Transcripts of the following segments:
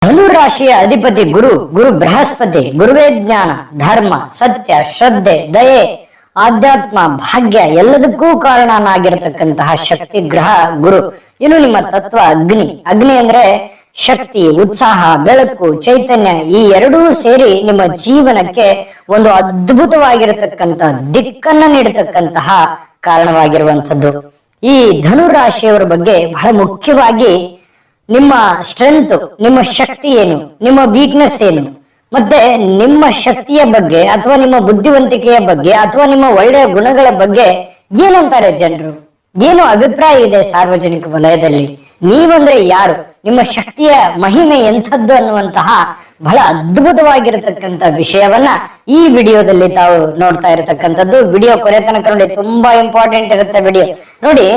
ಧನುರಾಶಿಯ ಅಧಿಪತಿ ಗುರು ಬೃಹಸ್ಪತಿ. ಗುರುವೇ ಜ್ಞಾನ, ಧರ್ಮ, ಸತ್ಯ, ಶ್ರದ್ಧೆ, ದಯೆ, ಆಧ್ಯಾತ್ಮ, ಭಾಗ್ಯ ಎಲ್ಲದಕ್ಕೂ ಕಾರಣನಾಗಿರತಕ್ಕಂತಹ ಶಕ್ತಿ ಗ್ರಹ ಗುರು. ಇನ್ನು ನಿಮ್ಮ ತತ್ವ ಅಗ್ನಿ ಅಂದ್ರೆ ಶಕ್ತಿ, ಉತ್ಸಾಹ, ಬೆಳಕು, ಚೈತನ್ಯ ಈ ಎರಡೂ ಸೇರಿ ನಿಮ್ಮ ಜೀವನಕ್ಕೆ ಒಂದು ಅದ್ಭುತವಾಗಿರತಕ್ಕಂತಹ ದಿಕ್ಕನ್ನ ನೀಡತಕ್ಕಂತಹ ಕಾರಣವಾಗಿರುವಂಥದ್ದು. ಈ ಧನುರಾಶಿಯವರ ಬಗ್ಗೆ ಬಹಳ ಮುಖ್ಯವಾಗಿ ನಿಮ್ಮ ಸ್ಟ್ರೆಂತ್, ನಿಮ್ಮ ಶಕ್ತಿ ಏನು, ನಿಮ್ಮ ವೀಕ್ನೆಸ್ ಏನು, ಮತ್ತೆ ನಿಮ್ಮ ಶಕ್ತಿಯ ಬಗ್ಗೆ ಅಥವಾ ನಿಮ್ಮ ಬುದ್ಧಿವಂತಿಕೆಯ ಬಗ್ಗೆ ಅಥವಾ ನಿಮ್ಮ ಒಳ್ಳೆಯ ಗುಣಗಳ ಬಗ್ಗೆ ಏನಂತಾರೆ ಜನರು, ಏನು ಅಭಿಪ್ರಾಯ ಇದೆ ಸಾರ್ವಜನಿಕ ವಲಯದಲ್ಲಿ, ನೀವಂದ್ರೆ ಯಾರು, ನಿಮ್ಮ ಶಕ್ತಿಯ ಮಹಿಮೆ ಎಂಥದ್ದು ಅನ್ನುವಂತಹ ಬಹಳ ಅದ್ಭುತವಾಗಿರತಕ್ಕಂತ ವಿಷಯವನ್ನ ಈ ವಿಡಿಯೋದಲ್ಲಿ ತಾವು ನೋಡ್ತಾ ಇರತಕ್ಕಂಥದ್ದು. ವಿಡಿಯೋ ಕೊನೆ ತನಕ ನೋಡಿ, ತುಂಬಾ ಇಂಪಾರ್ಟೆಂಟ್ ಇರುತ್ತೆ ವಿಡಿಯೋ ನೋಡಿ.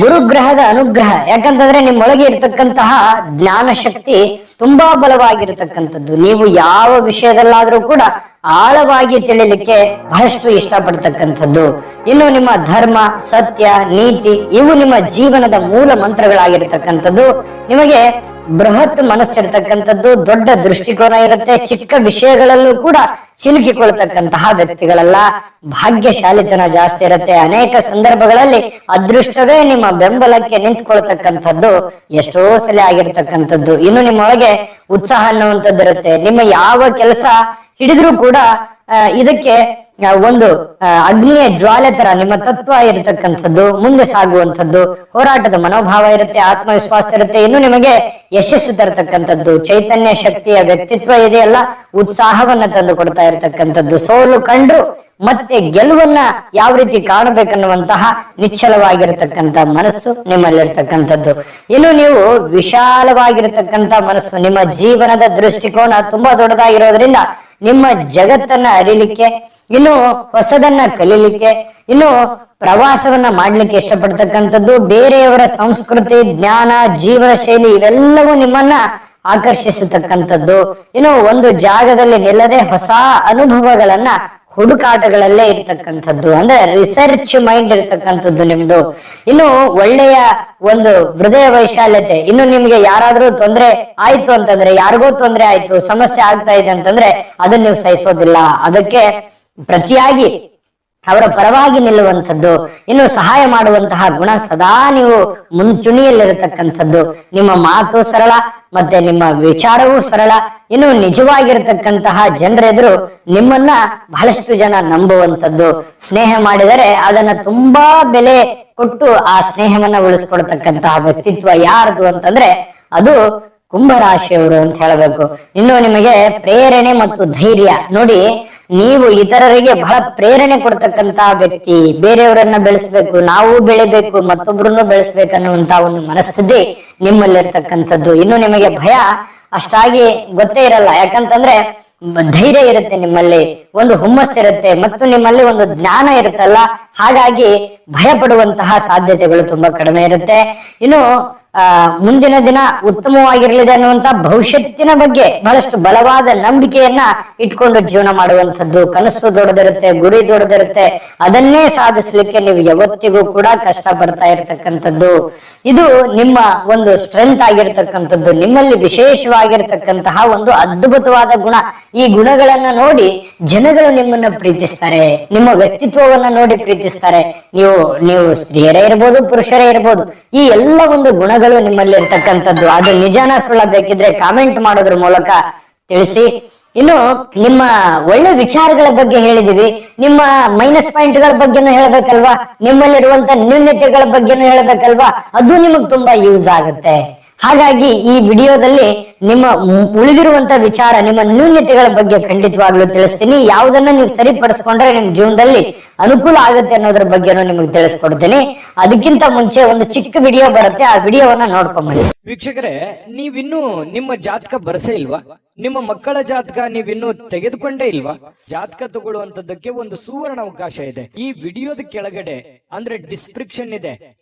ಗುರುಗ್ರಹದ ಅನುಗ್ರಹ, ಯಾಕಂತಂದ್ರೆ ನಿಮ್ಮೊಳಗೆ ಇರತಕ್ಕಂತಹ ಜ್ಞಾನ ಶಕ್ತಿ ತುಂಬಾ ಬಲವಾಗಿರತಕ್ಕಂಥದ್ದು. ನೀವು ಯಾವ ವಿಷಯದಲ್ಲಾದ್ರೂ ಕೂಡ ಆಳವಾಗಿ ತಿಳಿಲಿಕ್ಕೆ ಬಹಳಷ್ಟು ಇಷ್ಟಪಡ್ತಕ್ಕಂಥದ್ದು. ಇನ್ನು ನಿಮ್ಮ ಧರ್ಮ, ಸತ್ಯ, ನೀತಿ ಇವು ನಿಮ್ಮ ಜೀವನದ ಮೂಲ ಮಂತ್ರಗಳಾಗಿರ್ತಕ್ಕಂಥದ್ದು. ನಿಮಗೆ ಬೃಹತ್ ಮನಸ್ಸಿರ್ತಕ್ಕಂಥದ್ದು, ದೊಡ್ಡ ದೃಷ್ಟಿಕೋನ ಇರುತ್ತೆ, ಚಿಕ್ಕ ವಿಷಯಗಳಲ್ಲೂ ಕೂಡ ಸಿಲುಕಿಕೊಳ್ತಕ್ಕಂತಹ ವ್ಯಕ್ತಿಗಳಲ್ಲ. ಭಾಗ್ಯಶಾಲಿತನ ಜಾಸ್ತಿ ಇರುತ್ತೆ. ಅನೇಕ ಸಂದರ್ಭಗಳಲ್ಲಿ ಅದೃಷ್ಟವೇ ನಿಮ್ಮ ಬೆಂಬಲಕ್ಕೆ ನಿಂತ್ಕೊಳ್ತಕ್ಕಂಥದ್ದು ಎಷ್ಟೋ ಸಲ ಆಗಿರ್ತಕ್ಕಂಥದ್ದು. ಇನ್ನು ನಿಮ್ಮೊಳಗೆ ಉತ್ಸಾಹ ಅನ್ನುವಂಥದ್ದು ಇರುತ್ತೆ. ನಿಮ್ಮ ಯಾವ ಕೆಲಸ ಹಿಡಿದ್ರೂ ಕೂಡ ಇದಕ್ಕೆ ಒಂದು ಅಗ್ನಿಯ ಜ್ವಾಲೆ ತರ ನಿಮ್ಮ ತತ್ವ ಇರತಕ್ಕಂಥದ್ದು, ಮುಂದೆ ಸಾಗುವಂಥದ್ದು, ಹೋರಾಟದ ಮನೋಭಾವ ಇರುತ್ತೆ, ಆತ್ಮವಿಶ್ವಾಸ ಇರುತ್ತೆ. ಇನ್ನು ನಿಮಗೆ ಯಶಸ್ಸು ತರತಕ್ಕಂಥದ್ದು, ಚೈತನ್ಯ ಶಕ್ತಿಯ ವ್ಯಕ್ತಿತ್ವ ಇದೆಯಲ್ಲ, ಉತ್ಸಾಹವನ್ನ ತಂದು ಕೊಡ್ತಾ ಇರತಕ್ಕಂಥದ್ದು. ಸೋಲು ಕಂಡ್ರು ಮತ್ತೆ ಗೆಲುವನ್ನ ಯಾವ ರೀತಿ ಕಾಣಬೇಕನ್ನುವಂತಹ ನಿಶ್ಚಲವಾಗಿರತಕ್ಕಂತ ಮನಸ್ಸು ನಿಮ್ಮಲ್ಲಿರ್ತಕ್ಕಂಥದ್ದು. ಇನ್ನು ನೀವು ವಿಶಾಲವಾಗಿರತಕ್ಕಂತ ಮನಸ್ಸು, ನಿಮ್ಮ ಜೀವನದ ದೃಷ್ಟಿಕೋನ ತುಂಬಾ ದೊಡ್ಡದಾಗಿರೋದ್ರಿಂದ ನಿಮ್ಮ ಜಗತ್ತನ್ನ ಅರಿಲಿಕ್ಕೆ, ಇನ್ನು ಹೊಸದನ್ನ ಕಲೀಲಿಕ್ಕೆ, ಇನ್ನು ಪ್ರವಾಸವನ್ನ ಮಾಡ್ಲಿಕ್ಕೆ ಇಷ್ಟಪಡ್ತಕ್ಕಂಥದ್ದು, ಬೇರೆಯವರ ಸಂಸ್ಕೃತಿ, ಜ್ಞಾನ, ಜೀವನ ಶೈಲಿ ಇವೆಲ್ಲವೂ ನಿಮ್ಮನ್ನ ಆಕರ್ಷಿಸತಕ್ಕಂಥದ್ದು. ಇನ್ನು ಒಂದು ಜಾಗದಲ್ಲಿ ನಿಲ್ಲದೆ ಹೊಸ ಅನುಭವಗಳನ್ನ ಹುಡುಕಾಟಗಳಲ್ಲೇ ಇರ್ತಕ್ಕಂಥದ್ದು, ಅಂದ್ರೆ ರಿಸರ್ಚ್ ಮೈಂಡ್ ಇರ್ತಕ್ಕಂಥದ್ದು ನಿಮ್ದು. ಇನ್ನು ಒಳ್ಳೆಯ ಒಂದು ಹೃದಯ ವೈಶಾಲ್ಯತೆ. ಇನ್ನು ನಿಮ್ಗೆ ಯಾರಾದ್ರೂ ತೊಂದರೆ ಆಯ್ತು ಅಂತಂದ್ರೆ, ಯಾರಿಗೋ ತೊಂದರೆ ಆಯ್ತು, ಸಮಸ್ಯೆ ಆಗ್ತಾ ಇದೆ ಅಂತಂದ್ರೆ ಅದನ್ನ ನೀವು ಸಹಿಸೋದಿಲ್ಲ, ಅದಕ್ಕೆ ಪ್ರತಿಯಾಗಿ ಅವರ ಪರವಾಗಿ ನಿಲ್ಲುವಂಥದ್ದು, ಇನ್ನು ಸಹಾಯ ಮಾಡುವಂತಹ ಗುಣ ಸದಾ ನೀವು ಮುಂಚೂಣಿಯಲ್ಲಿರತಕ್ಕಂಥದ್ದು. ನಿಮ್ಮ ಮಾತು ಸರಳ, ಮತ್ತೆ ನಿಮ್ಮ ವಿಚಾರವೂ ಸರಳ. ಇನ್ನು ನಿಜವಾಗಿರತಕ್ಕಂತಹ ಜನರೆದುರು ನಿಮ್ಮನ್ನ ಬಹಳಷ್ಟು ಜನ ನಂಬುವಂಥದ್ದು. ಸ್ನೇಹ ಮಾಡಿದರೆ ಅದನ್ನ ತುಂಬಾ ಬೆಲೆ ಕೊಟ್ಟು ಆ ಸ್ನೇಹವನ್ನ ಉಳಿಸ್ಕೊಡ್ತಕ್ಕಂತಹ ವ್ಯಕ್ತಿತ್ವ ಯಾರದು ಅಂತಂದ್ರೆ ಅದು ಕುಂಭರಾಶಿಯವರು ಅಂತ ಹೇಳಬೇಕು. ಇನ್ನು ನಿಮಗೆ ಪ್ರೇರಣೆ ಮತ್ತು ಧೈರ್ಯ ನೋಡಿ, ನೀವು ಇತರರಿಗೆ ಬಹಳ ಪ್ರೇರಣೆ ಕೊಡ್ತಕ್ಕಂತ ವ್ಯಕ್ತಿ. ಬೇರೆಯವರನ್ನ ಬೆಳೆಸ್ಬೇಕು, ನಾವು ಬೆಳಿಬೇಕು, ಮತ್ತೊಬ್ರನ್ನು ಬೆಳೆಸ್ಬೇಕನ್ನುವಂತ ಒಂದು ಮನಸ್ಥಿತಿ ನಿಮ್ಮಲ್ಲಿರ್ತಕ್ಕಂಥದ್ದು. ಇನ್ನು ನಿಮಗೆ ಭಯ ಅಷ್ಟಾಗಿ ಗೊತ್ತೇ ಇರಲ್ಲ, ಯಾಕಂತಂದ್ರೆ ಧೈರ್ಯ ಇರುತ್ತೆ ನಿಮ್ಮಲ್ಲಿ, ಒಂದು ಹುಮ್ಮಸ್ಸಿರುತ್ತೆ, ಮತ್ತು ನಿಮ್ಮಲ್ಲಿ ಒಂದು ಜ್ಞಾನ ಇರುತ್ತಲ್ಲ, ಹಾಗಾಗಿ ಭಯ ಪಡುವಂತಹ ಸಾಧ್ಯತೆಗಳು ತುಂಬಾ ಕಡಿಮೆ ಇರುತ್ತೆ. ಇನ್ನು ಮುಂದಿನ ದಿನ ಉತ್ತಮವಾಗಿರ್ಲಿದೆ ಅನ್ನುವಂತ ಭವಿಷ್ಯತ್ತಿನ ಬಗ್ಗೆ ಬಹಳಷ್ಟು ಬಲವಾದ ನಂಬಿಕೆಯನ್ನ ಇಟ್ಕೊಂಡು ಜೀವನ ಮಾಡುವಂಥದ್ದು. ಕನಸು ದೊಡ್ಡದಿರುತ್ತೆ, ಗುರಿ ದೊಡ್ಡದಿರುತ್ತೆ, ಅದನ್ನೇ ಸಾಧಿಸ್ಲಿಕ್ಕೆ ನೀವು ಯಾವತ್ತಿಗೂ ಕೂಡ ಕಷ್ಟ ಪಡ್ತಾ ಇರತಕ್ಕಂಥದ್ದು. ಇದು ನಿಮ್ಮ ಒಂದು ಸ್ಟ್ರೆಂತ್ ಆಗಿರ್ತಕ್ಕಂಥದ್ದು, ನಿಮ್ಮಲ್ಲಿ ವಿಶೇಷವಾಗಿರ್ತಕ್ಕಂತಹ ಒಂದು ಅದ್ಭುತವಾದ ಗುಣ. ಈ ಗುಣಗಳನ್ನ ನೋಡಿ ಜನಗಳು ನಿಮ್ಮನ್ನ ಪ್ರೀತಿಸ್ತಾರೆ, ನಿಮ್ಮ ವ್ಯಕ್ತಿತ್ವವನ್ನ ನೋಡಿ ಪ್ರೀತಿಸ್ತಾರೆ. ನೀವು ಸ್ತ್ರೀಯರೇ ಇರ್ಬೋದು, ಪುರುಷರೇ ಇರ್ಬೋದು, ಈ ಎಲ್ಲ ಒಂದು ಗುಣಗಳು ನಿಮ್ಮಲ್ಲಿ ಇರ್ತಕ್ಕಂಥದ್ದು. ಅದು ನಿಜಾನ ಸುಳ್ಳ ಬೇಕಿದ್ರೆ ಕಾಮೆಂಟ್ ಮಾಡೋದ್ರ ಮೂಲಕ ತಿಳಿಸಿ. ಇನ್ನು ನಿಮ್ಮ ಒಳ್ಳೆ ವಿಚಾರಗಳ ಬಗ್ಗೆ ಹೇಳಿದೀವಿ, ನಿಮ್ಮ ಮೈನಸ್ ಪಾಯಿಂಟ್ಗಳ ಬಗ್ಗೆನೂ ಹೇಳ್ಬೇಕಲ್ವಾ, ನಿಮ್ಮಲ್ಲಿರುವಂತ ನ್ಯೂನ್ಯತೆಗಳ ಬಗ್ಗೆನೂ ಹೇಳ್ಬೇಕಲ್ವಾ, ಅದು ನಿಮಗ್ ತುಂಬಾ ಯೂಸ್ ಆಗುತ್ತೆ. ಹಾಗಾಗಿ ಈ ವಿಡಿಯೋದಲ್ಲಿ ನಿಮ್ಮ ಉಳಿದಿರುವಂತ ವಿಚಾರ, ನಿಮ್ಮ ನ್ಯೂನ್ಯತೆಗಳ ಬಗ್ಗೆ ಖಂಡಿತವಾಗ್ಲೂ ತಿಳಿಸ್ತೀನಿ. ಯಾವುದನ್ನ ನೀವು ಸರಿಪಡಿಸ್ಕೊಂಡ್ರೆ ನಿಮ್ ಜೀವನದಲ್ಲಿ ಅನುಕೂಲ ಆಗುತ್ತೆ ಅನ್ನೋದ್ರ ಬಗ್ಗೆನೂ ನಿಮಗೆ ತಿಳಿಸ್ಕೊಡ್ತೀನಿ. ಅದಕ್ಕಿಂತ ಮುಂಚೆ ಒಂದು ಚಿಕ್ಕ ವಿಡಿಯೋ ಬರುತ್ತೆ, ಆ ವಿಡಿಯೋವನ್ನ ನೋಡ್ಕೊಂಬಡಿ. ವೀಕ್ಷಕರೇ, ನೀವಿನ್ನೂ ನಿಮ್ಮ ಜಾತಕ ಬರಸೇ ಇಲ್ವಾ? ನಿಮ್ಮ ಮಕ್ಕಳ ಜಾತಕ ನೀವಿನ್ನೂ ತೆಗೆದುಕೊಂಡೇ ಇಲ್ವಾ? ಜಾತಕ ತಗೊಳ್ಳುವಂತದ್ದಕ್ಕೆ ಒಂದು ಸುವರ್ಣ ಅವಕಾಶ ಇದೆ. ಈ ವಿಡಿಯೋದ ಕೆಳಗಡೆ ಅಂದ್ರೆ ಡಿಸ್ಕ್ರಿಪ್ಷನ್ ಇದೆ,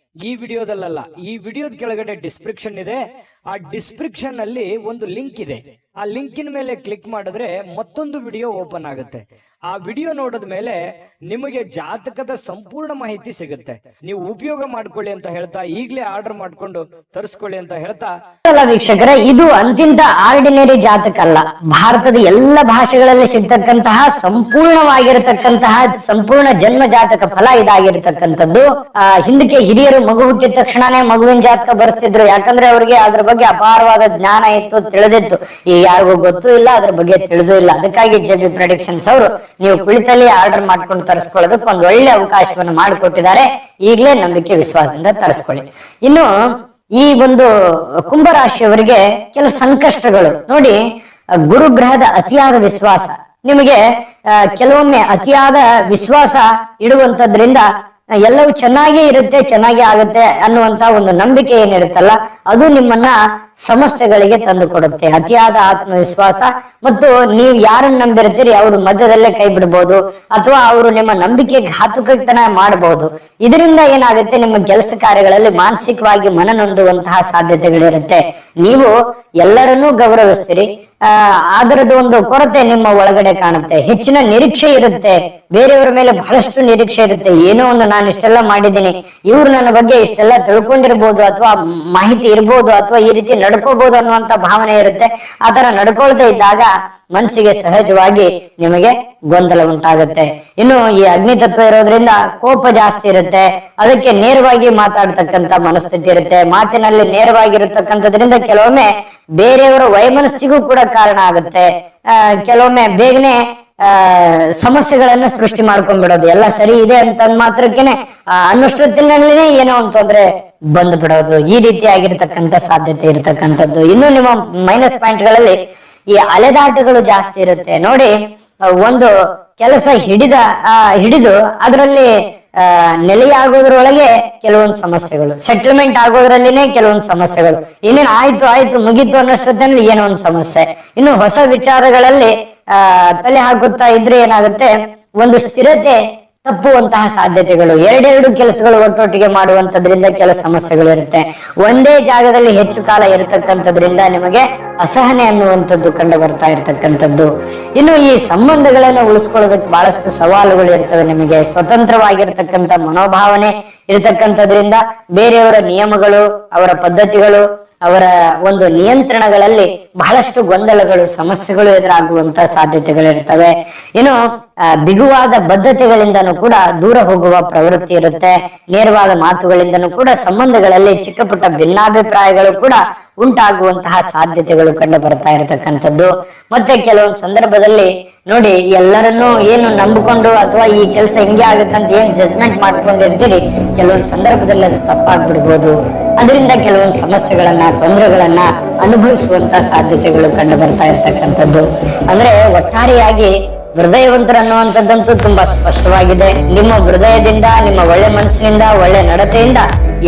ಈ ವಿಡಿಯೋದಲ್ಲ, ಈ ವಿಡಿಯೋದ ಕೆಳಗಡೆ ಡಿಸ್ಕ್ರಿಪ್ಷನ್ ಇದೆ. ಆ ಡಿಸ್ಕ್ರಿಪ್ಷನ್ ಅಲ್ಲಿ ಒಂದು ಲಿಂಕ್ ಇದೆ. ಆ ಲಿಂಕಿನ ಮೇಲೆ ಕ್ಲಿಕ್ ಮಾಡಿದ್ರೆ ಮತ್ತೊಂದು ವಿಡಿಯೋ ಓಪನ್ ಆಗುತ್ತೆ. ಆ ವಿಡಿಯೋ ನೋಡಿದ ಮೇಲೆ ನಿಮಗೆ ಜಾತಕದ ಸಂಪೂರ್ಣ ಮಾಹಿತಿ ಸಿಗುತ್ತೆ. ನೀವು ಉಪಯೋಗ ಮಾಡ್ಕೊಳ್ಳಿ ಅಂತ ಹೇಳ್ತಾ, ಈಗಲೇ ಆರ್ಡರ್ ಮಾಡ್ಕೊಂಡು ತರಿಸ್ಕೊಳ್ಳಿ ಅಂತ ಹೇಳ್ತಾ, ವೀಕ್ಷಕರೇ, ಇದು ಅಂತಿಂತ ಆರ್ಡಿನರಿ ಜಾತಕ ಅಲ್ಲ. ಭಾರತದ ಎಲ್ಲ ಭಾಷೆಗಳಲ್ಲಿ ಸಿಗ್ತಕ್ಕಂತಹ ಸಂಪೂರ್ಣವಾಗಿರತಕ್ಕಂತಹ ಸಂಪೂರ್ಣ ಜನ್ಮ ಜಾತಕ ಫಲ ಇದಾಗಿರ್ತಕ್ಕಂಥದ್ದು. ಹಿಂದಕ್ಕೆ ಹಿರಿಯರು ಮಗು ಹುಟ್ಟಿದ ತಕ್ಷಣನೇ ಮಗುವಿನ ಜಾತಕ ಬರ್ತಿದ್ರು. ಯಾಕಂದ್ರೆ ಅವ್ರಿಗೆ ಅದ್ರ ಬಗ್ಗೆ ಅಪಾರವಾದ ಜ್ಞಾನ ಇತ್ತು, ತಿಳಿದಿತ್ತು. ಈ ಯಾರಿಗೂ ಗೊತ್ತೂ ಇಲ್ಲ, ಅದ್ರ ಬಗ್ಗೆ ತಿಳಿದೂ ಇಲ್ಲ. ಅದಕ್ಕಾಗಿ JB ಪ್ರೆಡಿಕ್ಷನ್ಸ್ ಅವರು ನೀವು ಕುಳಿತಲ್ಲಿ ಆರ್ಡರ್ ಮಾಡ್ಕೊಂಡು ತರಿಸ್ಕೊಳ್ಳೋದಕ್ಕೆ ಒಂದು ಒಳ್ಳೆ ಅವಕಾಶವನ್ನು ಮಾಡಿಕೊಟ್ಟಿದ್ದಾರೆ. ಈಗಲೇ ನಂಬಿಕೆ ವಿಶ್ವಾಸದಿಂದ ತರಿಸ್ಕೊಳ್ಳಿ. ಇನ್ನು ಈ ಒಂದು ಕುಂಭರಾಶಿಯವರಿಗೆ ಕೆಲವು ಸಂಕಷ್ಟಗಳು ನೋಡಿ. ಗುರುಗ್ರಹದ ಅತಿಯಾದ ವಿಶ್ವಾಸ ನಿಮಗೆ ಕೆಲವೊಮ್ಮೆ ಅತಿಯಾದ ವಿಶ್ವಾಸ ಇಡುವಂತದ್ರಿಂದ ಎಲ್ಲವೂ ಚೆನ್ನಾಗೇ ಇರುತ್ತೆ, ಚೆನ್ನಾಗೇ ಆಗುತ್ತೆ ಅನ್ನುವಂತ ಒಂದು ನಂಬಿಕೆ ಏನಿರುತ್ತಲ್ಲ, ಅದು ನಿಮ್ಮನ್ನ ಸಮಸ್ಯೆಗಳಿಗೆ ತಂದು ಕೊಡುತ್ತೆ. ಅತಿಯಾದ ಆತ್ಮವಿಶ್ವಾಸ ಮತ್ತು ನೀವು ಯಾರನ್ನ ನಂಬಿರ್ತೀರಿ ಅವರು ಮಧ್ಯದಲ್ಲೇ ಕೈ ಬಿಡ್ಬೋದು, ಅಥವಾ ಅವರು ನಿಮ್ಮ ನಂಬಿಕೆಗೆ ಘಾತುಕತನ ಮಾಡಬಹುದು. ಇದರಿಂದ ಏನಾಗುತ್ತೆ, ನಿಮ್ಮ ಕೆಲಸ ಕಾರ್ಯಗಳಲ್ಲಿ ಮಾನಸಿಕವಾಗಿ ಮನನೊಂದುವಂತಹ ಸಾಧ್ಯತೆಗಳಿರುತ್ತೆ. ನೀವು ಎಲ್ಲರನ್ನೂ ಗೌರವಿಸ್ತೀರಿ, ಅದರದ್ದು ಒಂದು ಕೊರತೆ ನಿಮ್ಮ ಒಳಗಡೆ ಕಾಣುತ್ತೆ. ಹೆಚ್ಚಿನ ನಿರೀಕ್ಷೆ ಇರುತ್ತೆ, ಬೇರೆಯವರ ಮೇಲೆ ಬಹಳಷ್ಟು ನಿರೀಕ್ಷೆ ಇರುತ್ತೆ. ಏನೋ ಒಂದು ನಾನು ಇಷ್ಟೆಲ್ಲ ಮಾಡಿದ್ದೀನಿ, ಇವ್ರು ನನ್ನ ಬಗ್ಗೆ ಇಷ್ಟೆಲ್ಲ ತಿಳ್ಕೊಂಡಿರ್ಬೋದು, ಅಥವಾ ಮಾಹಿತಿ ಇರ್ಬೋದು, ಅಥವಾ ಈ ರೀತಿ ನಡ್ಕೋಬಹುದು ಅನ್ನುವಂತ ಭಾವನೆ ಇರುತ್ತೆ. ಆ ತರ ನಡ್ಕೊಳ್ತಾ ಇದ್ದಾಗ ಮನಸ್ಸಿಗೆ ಸಹಜವಾಗಿ ನಿಮಗೆ ಗೊಂದಲ ಉಂಟಾಗುತ್ತೆ. ಇನ್ನು ಈ ಅಗ್ನಿ ತತ್ವ ಇರೋದ್ರಿಂದ ಕೋಪ ಜಾಸ್ತಿ ಇರುತ್ತೆ. ಅದಕ್ಕೆ ನೇರವಾಗಿ ಮಾತಾಡ್ತಕ್ಕಂತ ಮನಸ್ಥಿತಿ ಇರುತ್ತೆ. ಮಾತಿನಲ್ಲಿ ನೇರವಾಗಿರತಕ್ಕಂಥದ್ರಿಂದ ಕೆಲವೊಮ್ಮೆ ಬೇರೆಯವರ ವೈಮನಸ್ಸಿಗೂ ಕೂಡ ಕಾರಣ ಆಗುತ್ತೆ. ಕೆಲವೊಮ್ಮೆ ಬೇಗನೆ ಸಮಸ್ಯೆಗಳನ್ನ ಸೃಷ್ಟಿ ಮಾಡ್ಕೊಂಡ್ಬಿಡೋದು. ಎಲ್ಲ ಸರಿ ಇದೆ ಅಂತ ಮಾತ್ರಕ್ಕೇನೆ ಅನ್ನಷ್ಟೊತ್ತಿನಲ್ಲಿನೇ ಏನೋ ಅಂತಂದ್ರೆ ಬಂದು ಬಿಡೋದು. ಈ ರೀತಿಯಾಗಿರ್ತಕ್ಕಂಥ ಸಾಧ್ಯತೆ ಇರತಕ್ಕಂಥದ್ದು. ಇನ್ನು ನಿಮ್ಮ ಮೈನಸ್ ಪಾಯಿಂಟ್ ಗಳಲ್ಲಿ ಈ ಅಲೆದಾಟಗಳು ಜಾಸ್ತಿ ಇರುತ್ತೆ ನೋಡಿ. ಒಂದು ಕೆಲಸ ಹಿಡಿದು ಅದರಲ್ಲಿ ನೆಲೆಯಾಗೋದ್ರೊಳಗೆ ಕೆಲವೊಂದು ಸಮಸ್ಯೆಗಳು, ಸೆಟಲ್ಮೆಂಟ್ ಆಗೋದ್ರಲ್ಲಿನೇ ಕೆಲವೊಂದು ಸಮಸ್ಯೆಗಳು, ಇನ್ನೇನು ಆಯ್ತು ಮುಗೀತು ಅನ್ನೋಷ್ಟೊತ್ತಲ್ಲಿ ಏನೋ ಒಂದು ಸಮಸ್ಯೆ. ಇನ್ನು ಹೊಸ ವಿಚಾರಗಳಲ್ಲಿ ತಲೆ ಹಾಕುತ್ತಾ ಇದ್ರೆ ಏನಾಗುತ್ತೆ, ಒಂದು ಸ್ಥಿರತೆ ತಪ್ಪುವಂತಹ ಸಾಧ್ಯತೆಗಳು. ಎರಡೆರಡು ಕೆಲಸಗಳು ಒಟ್ಟೊಟ್ಟಿಗೆ ಮಾಡುವಂತದ್ರಿಂದ ಕೆಲ ಸಮಸ್ಯೆಗಳು ಇರುತ್ತೆ. ಒಂದೇ ಜಾಗದಲ್ಲಿ ಹೆಚ್ಚು ಕಾಲ ಇರತಕ್ಕಂಥದ್ರಿಂದ ನಿಮಗೆ ಅಸಹನೆ ಅನ್ನುವಂಥದ್ದು ಕಂಡು ಬರ್ತಾ ಇರ್ತಕ್ಕಂಥದ್ದು. ಇನ್ನು ಈ ಸಂಬಂಧಗಳನ್ನು ಉಳಿಸ್ಕೊಳ್ಳೋದಕ್ಕೆ ಬಹಳಷ್ಟು ಸವಾಲುಗಳು ಇರ್ತವೆ. ನಿಮಗೆ ಸ್ವತಂತ್ರವಾಗಿರ್ತಕ್ಕಂಥ ಮನೋಭಾವನೆ ಇರತಕ್ಕಂಥದ್ರಿಂದ ಬೇರೆಯವರ ನಿಯಮಗಳು, ಅವರ ಪದ್ಧತಿಗಳು, ಅವರ ಒಂದು ನಿಯಂತ್ರಣಗಳಲ್ಲಿ ಬಹಳಷ್ಟು ಗೊಂದಲಗಳು, ಸಮಸ್ಯೆಗಳು ಎದುರಾಗುವಂತ ಸಾಧ್ಯತೆಗಳಿರ್ತವೆ. ಇನ್ನು ಬಿಗುವಾದ ಬದ್ಧತೆಗಳಿಂದನೂ ಕೂಡ ದೂರ ಹೋಗುವ ಪ್ರವೃತ್ತಿ ಇರುತ್ತೆ. ನೇರವಾದ ಮಾತುಗಳಿಂದನೂ ಕೂಡ ಸಂಬಂಧಗಳಲ್ಲಿ ಚಿಕ್ಕ ಪುಟ್ಟ ಭಿನ್ನಾಭಿಪ್ರಾಯಗಳು ಕೂಡ ಉಂಟಾಗುವಂತಹ ಸಾಧ್ಯತೆಗಳು ಕಂಡು ಬರ್ತಾ ಇರತಕ್ಕಂಥದ್ದು. ಮತ್ತೆ ಕೆಲವೊಂದು ಸಂದರ್ಭದಲ್ಲಿ ನೋಡಿ, ಎಲ್ಲರನ್ನೂ ಏನು ನಂಬಿಕೊಂಡು ಅಥವಾ ಈ ಕೆಲಸ ಹಿಂಗೆ ಆಗುತ್ತಂತ ಏನ್ ಜಜ್ಮೆಂಟ್ ಮಾಡ್ಕೊಂಡಿರ್ತೀರಿ, ಕೆಲವೊಂದು ಸಂದರ್ಭದಲ್ಲಿ ಅದು ತಪ್ಪಾಗ್ಬಿಡ್ಬೋದು. ಅದರಿಂದ ಕೆಲವೊಂದು ಸಮಸ್ಯೆಗಳನ್ನ, ತೊಂದರೆಗಳನ್ನ ಅನುಭವಿಸುವಂತ ಸಾಧ್ಯತೆಗಳು ಕಂಡು ಬರ್ತಾ ಇರ್ತಕ್ಕಂಥದ್ದು. ಅಂದ್ರೆ ಒಟ್ಟಾರೆಯಾಗಿ ಹೃದಯವಂತರು ಅನ್ನುವಂಥದ್ದಂತೂ ತುಂಬಾ ಸ್ಪಷ್ಟವಾಗಿದೆ. ನಿಮ್ಮ ಹೃದಯದಿಂದ, ನಿಮ್ಮ ಒಳ್ಳೆ ಮನಸ್ಸಿನಿಂದ, ಒಳ್ಳೆ ನಡತೆಯಿಂದ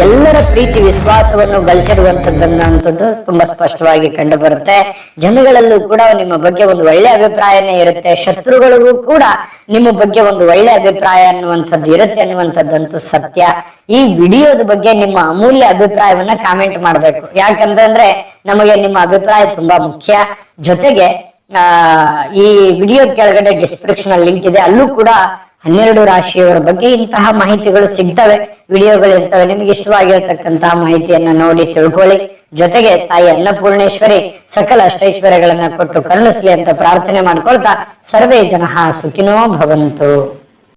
ಎಲ್ಲರ ಪ್ರೀತಿ ವಿಶ್ವಾಸವನ್ನು ಗಳಿಸಿರುವಂತದ್ದನ್ನಂಥದ್ದು ತುಂಬಾ ಸ್ಪಷ್ಟವಾಗಿ ಕಂಡು ಬರುತ್ತೆ. ಜನಗಳಲ್ಲೂ ಕೂಡ ನಿಮ್ಮ ಬಗ್ಗೆ ಒಂದು ಒಳ್ಳೆ ಅಭಿಪ್ರಾಯನೇ ಇರುತ್ತೆ. ಶತ್ರುಗಳಿಗೂ ಕೂಡ ನಿಮ್ಮ ಬಗ್ಗೆ ಒಂದು ಒಳ್ಳೆ ಅಭಿಪ್ರಾಯ ಅನ್ನುವಂಥದ್ದು ಇರುತ್ತೆ ಅನ್ನುವಂಥದ್ದಂತೂ ಸತ್ಯ. ಈ ವಿಡಿಯೋದ ಬಗ್ಗೆ ನಿಮ್ಮ ಅಮೂಲ್ಯ ಅಭಿಪ್ರಾಯವನ್ನ ಕಾಮೆಂಟ್ ಮಾಡ್ಬೇಕು. ಯಾಕಂತಂದ್ರೆ ನಮಗೆ ನಿಮ್ಮ ಅಭಿಪ್ರಾಯ ತುಂಬಾ ಮುಖ್ಯ. ಜೊತೆಗೆ ಈ ವಿಡಿಯೋ ಕೆಳಗಡೆ ಡಿಸ್ಕ್ರಿಪ್ಷನ್ ಲಿಂಕ್ ಇದೆ, ಅಲ್ಲೂ ಕೂಡ 12 ರಾಶಿಯವರ ಬಗ್ಗೆ ಇಂತಹ ಮಾಹಿತಿಗಳು ಸಿಗ್ತವೆ, ವಿಡಿಯೋಗಳು ಇರ್ತವೆ. ನಿಮ್ಗೆ ಇಷ್ಟವಾಗಿರತಕ್ಕಂತಹ ಮಾಹಿತಿಯನ್ನ ನೋಡಿ ತಿಳ್ಕೊಳ್ಳಿ. ಜೊತೆಗೆ ತಾಯಿ ಅನ್ನಪೂರ್ಣೇಶ್ವರಿ ಸಕಲ ಅಷ್ಟೈಶ್ವರ್ಯಗಳನ್ನ ಕೊಟ್ಟು ಕರುಣಿಸ್ಲಿ ಅಂತ ಪ್ರಾರ್ಥನೆ ಮಾಡ್ಕೊಳ್ತಾ, ಸರ್ವೇ ಜನಃ ಸುಖಿನೋ ಭವಂತು.